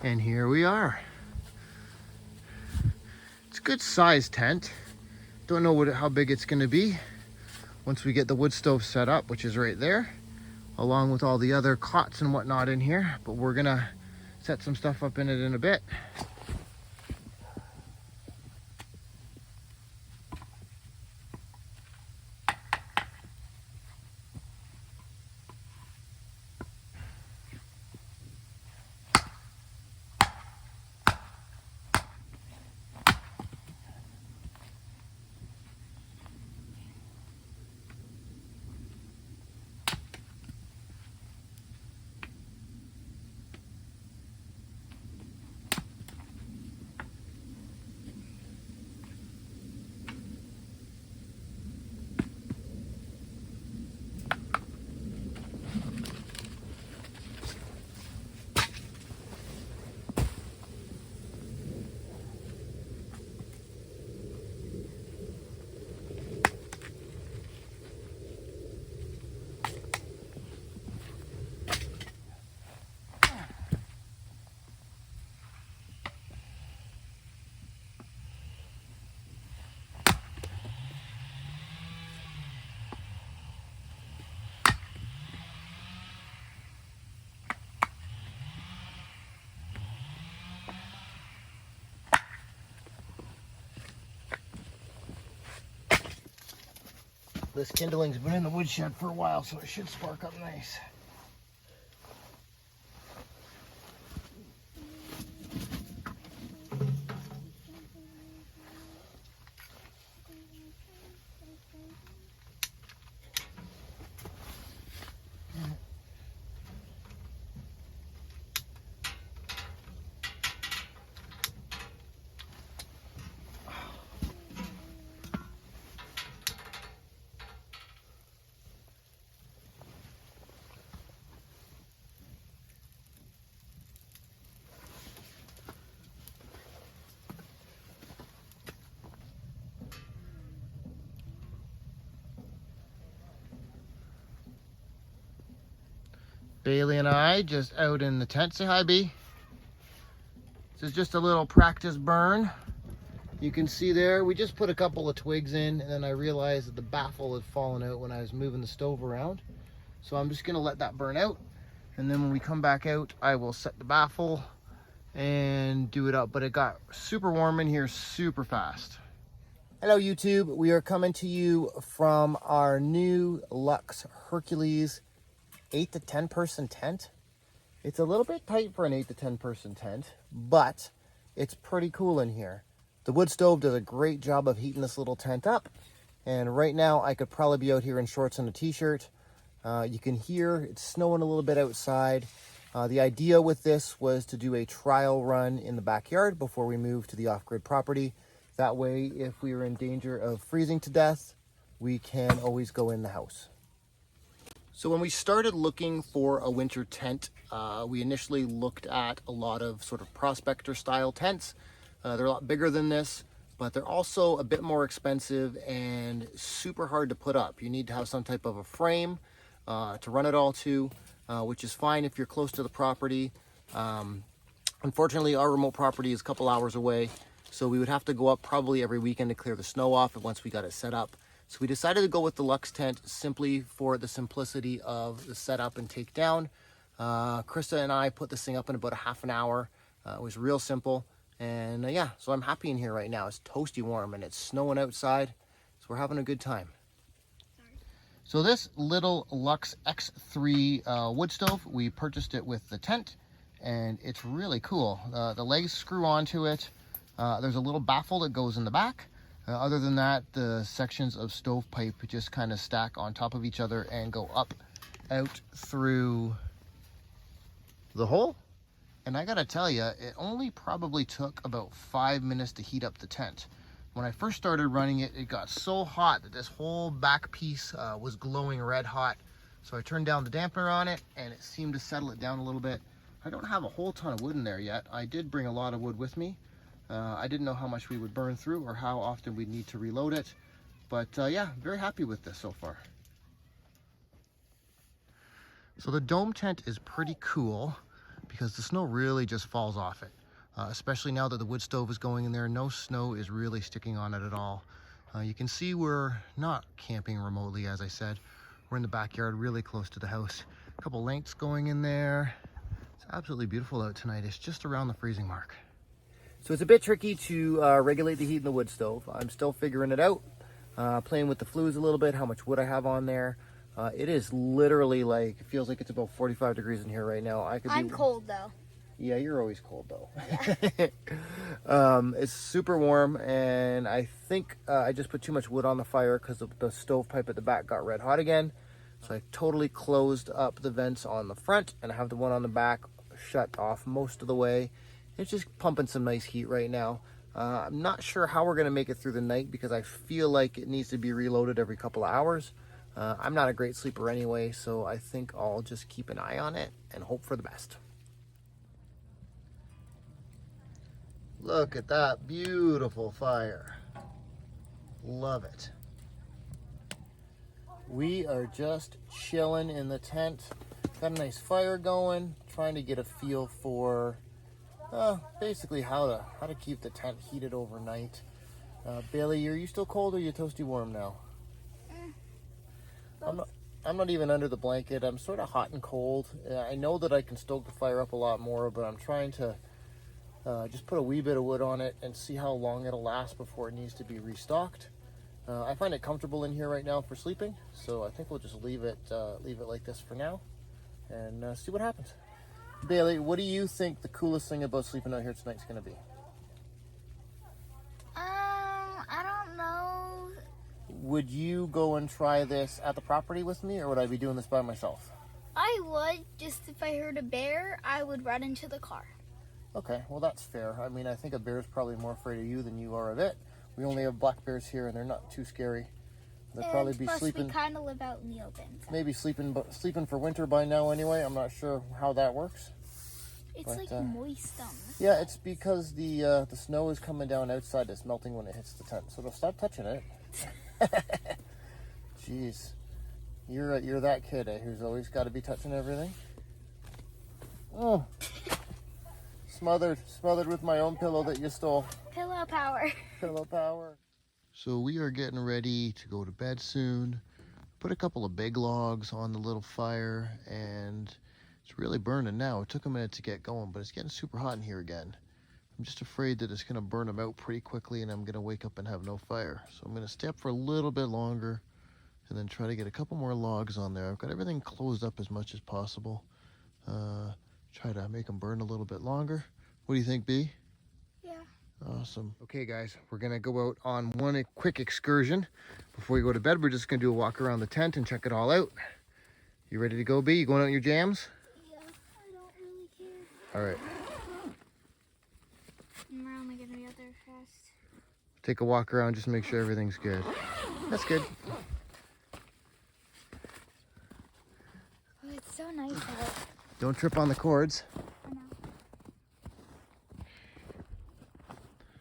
And here we are. It's a good size tent. Don't know how big it's gonna be once we get the wood stove set up, which is right there, along with all the other cots and whatnot in here. But we're gonna set some stuff up in it in a bit. This kindling's been in the woodshed for a while, so it should spark up nice. Bailey and I just out in the tent. Say hi, B. This is just a little practice burn. You can see there, we just put a couple of twigs in, and then I realized that the baffle had fallen out when I was moving the stove around. So I'm just gonna let that burn out. And then when we come back out, I will set the baffle and do it up. But it got super warm in here super fast. Hello YouTube, we are coming to you from our new Luxe Hercules 8 to 10 person tent. It's a little bit tight for an 8 to 10 person tent, but it's pretty cool in here. The wood stove does a great job of heating this little tent up. And right now I could probably be out here in shorts and a t-shirt. You can hear it's snowing a little bit outside. The idea with this was to do a trial run in the backyard before we move to the off-grid property. That way, if we are in danger of freezing to death, we can always go in the house. So when we started looking for a winter tent, we initially looked at a lot of sort of prospector style tents. They're a lot bigger than this, but they're also a bit more expensive and super hard to put up. You need to have some type of a frame to run it all to, which is fine if you're close to the property. Unfortunately, our remote property is a couple hours away, so we would have to go up probably every weekend to clear the snow off once we got it set up. So we decided to go with the Luxe tent simply for the simplicity of the setup and take down. Krista and I put this thing up in about a half an hour. It was real simple. And yeah, so I'm happy in here right now. It's toasty warm and it's snowing outside. So we're having a good time. So this little Luxe X3 wood stove, we purchased it with the tent. And it's really cool. The legs screw onto it. There's a little baffle that goes in the back. Other than that, the sections of stovepipe just kind of stack on top of each other and go up out through the hole. And I gotta tell you, it only probably took about 5 minutes to heat up the tent. When I first started running it, it got so hot that this whole back piece was glowing red hot. So I turned down the dampener on it and it seemed to settle it down a little bit. I don't have a whole ton of wood in there yet. I did bring a lot of wood with me. I didn't know how much we would burn through or how often we'd need to reload it. But yeah, very happy with this so far. So the dome tent is pretty cool because the snow really just falls off it. Especially now that the wood stove is going in there, no snow is really sticking on it at all. You can see we're not camping remotely, as I said. We're in the backyard, really close to the house. A couple lengths going in there. It's absolutely beautiful out tonight. It's just around the freezing mark. So it's a bit tricky to regulate the heat in the wood stove. I'm still figuring it out. Playing with the flues a little bit, how much wood I have on there. It is literally like, it feels like it's about 45 degrees in here right now. I'm cold though. Yeah, you're always cold though. Yeah. It's super warm, and I think I just put too much wood on the fire because the stovepipe at the back got red hot again. So I totally closed up the vents on the front, and I have the one on the back shut off most of the way. It's just pumping some nice heat right now. I'm not sure how we're going to make it through the night because I feel like it needs to be reloaded every couple of hours. I'm not a great sleeper anyway, so I think I'll just keep an eye on it and hope for the best. Look at that beautiful fire. Love it. We are just chilling in the tent. Got a nice fire going, trying to get a feel for basically how to keep the tent heated overnight. Bailey, are you still cold or are you toasty warm now? I'm not even under the blanket. I'm sort of hot and cold. I know that I can stoke the fire up a lot more, but I'm trying to just put a wee bit of wood on it and see how long it'll last before it needs to be restocked. I find it comfortable in here right now for sleeping, so I think we'll just leave it like this for now and see what happens. Bailey, what do you think the coolest thing about sleeping out here tonight is going to be? I don't know. Would you go and try this at the property with me, or would I be doing this by myself? I would, just if I heard a bear, I would run into the car. Okay, well that's fair. I mean, I think a bear is probably more afraid of you than you are of it. We only have black bears here, and they're not too scary. They'll probably be plus sleeping. We kind of live out in the open. So. Maybe sleeping for winter by now anyway. I'm not sure how that works. It's like moist on this. Yeah, it's because the snow is coming down outside. It's melting when it hits the tent, so they'll stop touching it. Jeez, you're that kid who's always got to be touching everything. Oh. Smothered with my own pillow that you stole. Pillow power. Pillow power. So we are getting ready to go to bed soon. Put a couple of big logs on the little fire, and it's really burning now. It took a minute to get going, but it's getting super hot in here again. I'm just afraid that it's going to burn them out pretty quickly, and I'm going to wake up and have no fire. So I'm going to stay up for a little bit longer and then try to get a couple more logs on there. I've got everything closed up as much as possible. Try to make them burn a little bit longer. What do you think, B? Yeah. Awesome. Okay, guys, we're going to go out on one quick excursion. Before we go to bed, we're just going to do a walk around the tent and check it all out. You ready to go, B? You going out in your jams? Yeah, I don't really care. All right. We're only going to be out there fast. Take a walk around, just make sure everything's good. That's good. Oh, it's so nice out. Don't trip on the cords. I know.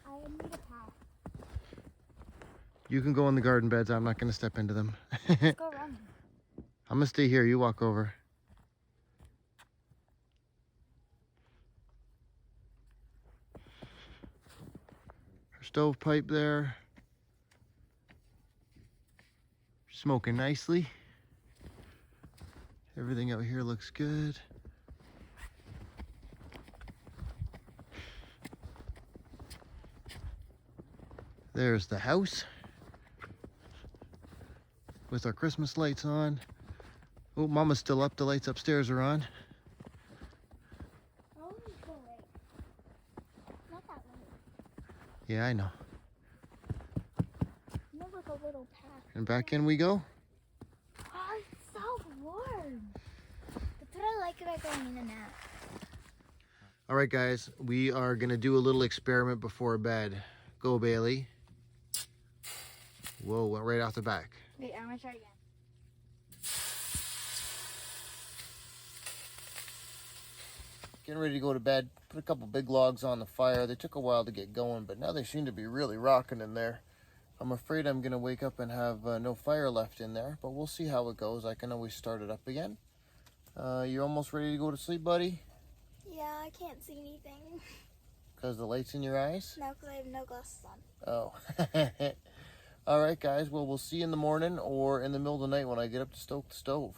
I need a path. You can go in the garden beds. I'm not going to step into them. Let's go running. I'm going to stay here. You walk over. Our stovepipe there. Smoking nicely. Everything out here looks good. There's the house with our Christmas lights on. Oh, Mama's still up. The lights upstairs are on. Oh, go late. Not that late. Yeah, I know. More like a little path. And back in we go. Oh, it's so warm. That's what I like about going in and out. All right, guys, we are gonna do a little experiment before bed. Go, Bailey. Whoa, went right off the back. Wait, I'm gonna try again. Getting ready to go to bed. Put a couple big logs on the fire. They took a while to get going, but now they seem to be really rocking in there. I'm afraid I'm gonna wake up and have no fire left in there, but we'll see how it goes. I can always start it up again. You're almost ready to go to sleep, buddy? Yeah, I can't see anything. Because the light's in your eyes? No, because I have no glasses on. Oh. All right, guys. Well, we'll see you in the morning or in the middle of the night when I get up to stoke the stove.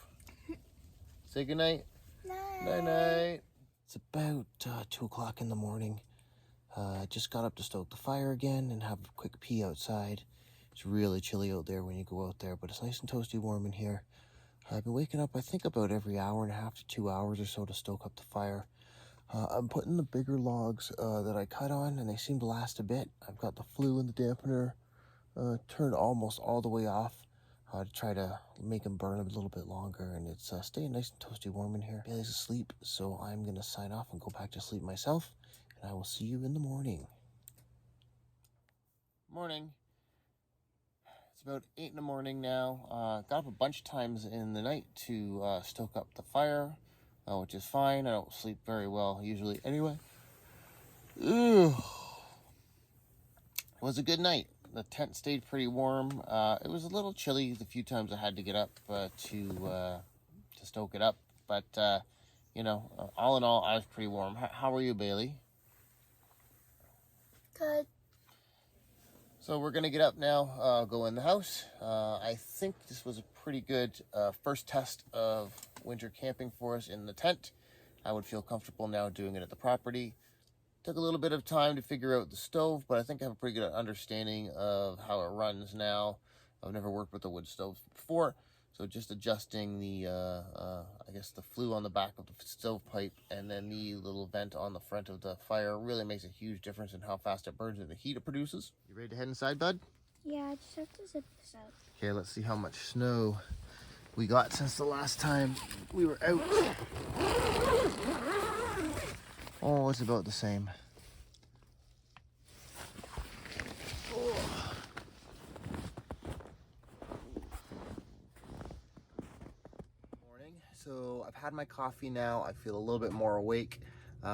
Say goodnight. Night. Night-night. It's about 2 o'clock in the morning. Just got up to stoke the fire again and have a quick pee outside. It's really chilly out there when you go out there, but it's nice and toasty warm in here. I've been waking up, I think, about every hour and a half to 2 hours or so to stoke up the fire. I'm putting the bigger logs that I cut on, and they seem to last a bit. I've got the flue and the dampener turned almost all the way off to try to make them burn a little bit longer, and it's staying nice and toasty warm in here. Bailey's asleep, so I'm going to sign off and go back to sleep myself, and I will see you in the morning. Morning. It's about 8 in the morning now. Got up a bunch of times in the night to stoke up the fire, which is fine. I don't sleep very well usually anyway. Ugh. It was a good night. The tent stayed pretty warm. It was a little chilly the few times I had to get up to stoke it up. But, you know, all in all, I was pretty warm. How are you, Bailey? Good. So we're going to get up now, go in the house. I think this was a pretty good first test of winter camping for us in the tent. I would feel comfortable now doing it at the property. Took a little bit of time to figure out the stove, but I think I have a pretty good understanding of how it runs now. I've never worked with a wood stove before, so just adjusting the, I guess the flue on the back of the stove pipe and then the little vent on the front of the fire really makes a huge difference in how fast it burns and the heat it produces. You ready to head inside, bud? Yeah, I just have to zip this out. Okay, let's see how much snow we got since the last time we were out. Oh, it's about the same. Morning. So I've had my coffee now. I feel a little bit more awake.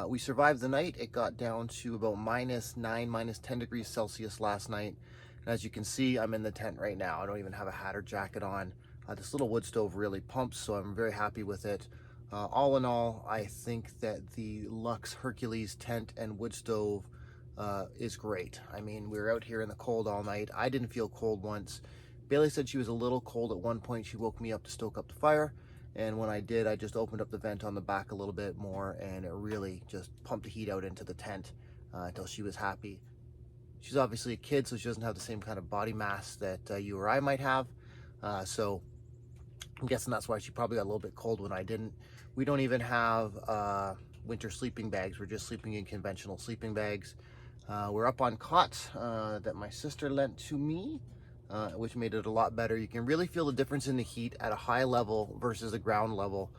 We survived the night. It got down to about -9, -10 degrees Celsius last night. And as you can see, I'm in the tent right now. I don't even have a hat or jacket on. This little wood stove really pumps, so I'm very happy with it. All in all, I think that the Luxe Hercules tent and wood stove is great. I mean, we were out here in the cold all night. I didn't feel cold once. Bailey said she was a little cold at one point. She woke me up to stoke up the fire. And when I did, I just opened up the vent on the back a little bit more, and it really just pumped the heat out into the tent until she was happy. She's obviously a kid, so she doesn't have the same kind of body mass that you or I might have. So I'm guessing that's why she probably got a little bit cold when I didn't. We don't even have winter sleeping bags. We're just sleeping in conventional sleeping bags. We're up on cots that my sister lent to me, which made it a lot better. You can really feel the difference in the heat at a high level versus the ground level.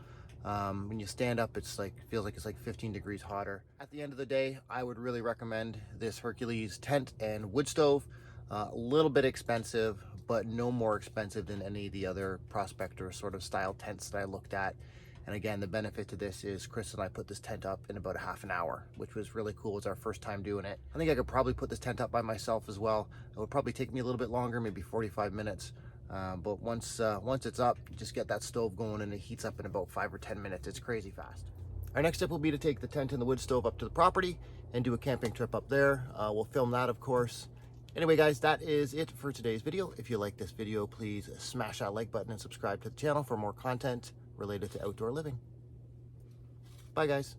When you stand up, it's like, feels like it's like 15 degrees hotter. At the end of the day, I would really recommend this Hercules tent and wood stove. A little bit expensive, but no more expensive than any of the other prospector sort of style tents that I looked at. And again, the benefit to this is Chris and I put this tent up in about a half an hour, which was really cool. It's our first time doing it. I think I could probably put this tent up by myself as well. It would probably take me a little bit longer, maybe 45 minutes. But once it's up, you just get that stove going and it heats up in about 5 or 10 minutes. It's crazy fast. Our next step will be to take the tent and the wood stove up to the property and do a camping trip up there. We'll film that, of course. Anyway, guys, that is it for today's video. If you like this video, please smash that like button and subscribe to the channel for more content related to outdoor living. Bye, guys.